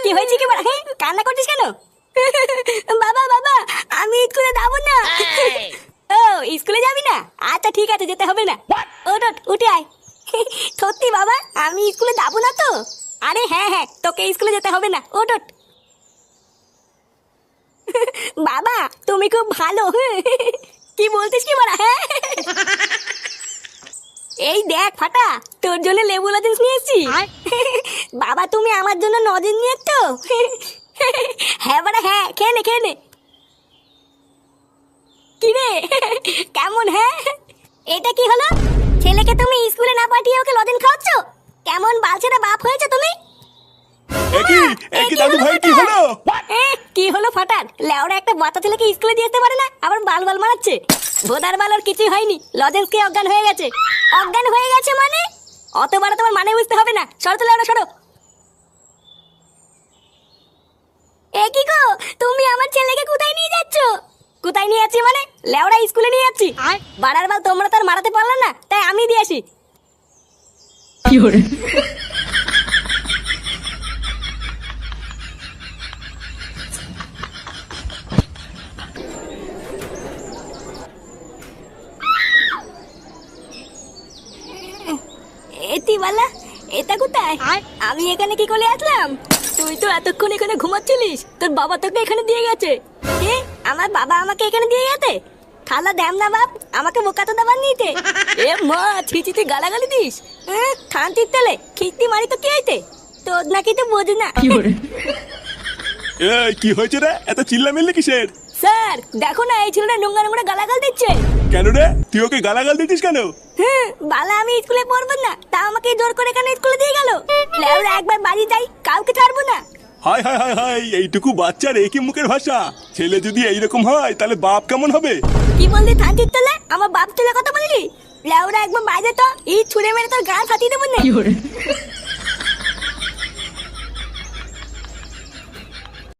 কি হয়েছে কি বড়? হ্যাঁ, কান্না করছিস কেন? বাবা বাবা, আমি স্কুলে যাবো না। ও, স্কুলে যাবি না? আচ্ছা ঠিক আছে, যেতে হবে না। ওঠ ওঠ, উঠে আয়। সত্যি বাবা, আমি স্কুলে যাবো না তো? আরে হ্যাঁ হ্যাঁ, তোকে স্কুলে যেতে হবে না, ওঠ ওঠ। বাবা তুমি খুব ভালো। কি বলতিস কি বড়? হ্যাঁ, এই দেখ ফাটা, তোর জন্য লেবু লজেন্স নিয়ে এসেছি। বাবা তুমি আমার জন্য লজেন্স নিয়ে এসছো? হ্যাঁ বাড়া হ্যাঁ, খেয়ে নে খেয়ে নে। কি রে, কেমন? হ্যাঁ, এটা কি হলো? ছেলেকে তুমি স্কুলে না পাঠিয়ে ওকে লজেন্স খাওয়াচ্ছ? কেমন বালছেটা বাপ হয়েছে তুমি? একই একই দাদু ভাই কি হলো? কি হলো ফাটার? লেওরা একটা বাচ্চা ছেলেকে স্কুলে দিয়ে যেতে পারে না, আবার বাল বাল মারাচ্ছে। ভোদার বালর কিছুই হয়নি, লজেন্স কে অজ্ঞান হয়ে গেছে। অজ্ঞান হয়ে গেছে মানে? অত বড় তোমার মানে বুঝতে হবে না, সরো তো লেওরা সরো। এ কি গো, তুমি আমার ছেলেকে কোথায় নিয়ে যাচ্ছ? কোথায় নিয়ে যাচ্ছি মানে? লেওরা স্কুলে নিয়ে যাচ্ছি। বাড়ার বাল তোমরা তার মারাতে পারলে না, তাই আমি দিয়ে আসি। এতিবালা, এটা কোথায়? আমি এখানে কি করে আসলাম? তুই তো এতক্ষণ এখানে ঘুমাচ্ছিলিস, তোর বাবা তোকে এখানে দিয়ে গেছে। এ, আমার বাবা আমাকে এখানে দিয়ে গেছে? খালা দেম না বাপ, আমাকে বোকা তো দাবার নিতে। এ মা, ছিচি তুই গালাগালি দিস? খান্তির তেলে খিস্তি মারি তো কি হইতে? তোর নাকি তো বোঝ না। এই কি হয়েছে রে, এত চিল্লামিল্লি কিসের? স্যার দেখো না, এই ছেলেটা নোংরা নোংরা গালাগাল দিচ্ছে। কেন রে, তুই ওকে গালাগাল দিতিস কেন? বালা আমি স্কুলে পড়বো না, তা আমাকে জোর করে এখানে স্কুলে দিয়ে গেল। লেওরা একবার বাড়ি যাই, কাউকে ছাড়বো না। হাই হাই হাই হাই, এইটুকু বাচ্চার একই মুখের ভাষা। ছেলে যদি এইরকম হয় তাহলে বাপ কেমন হবে? কি বললি থানচির তলে? আমার বাপ তুলে কথা বললি? লেওরা একবার বাইরে তো, এই ছুঁড়ে মেরে তোর গাল ফাটিয়ে দেবো না।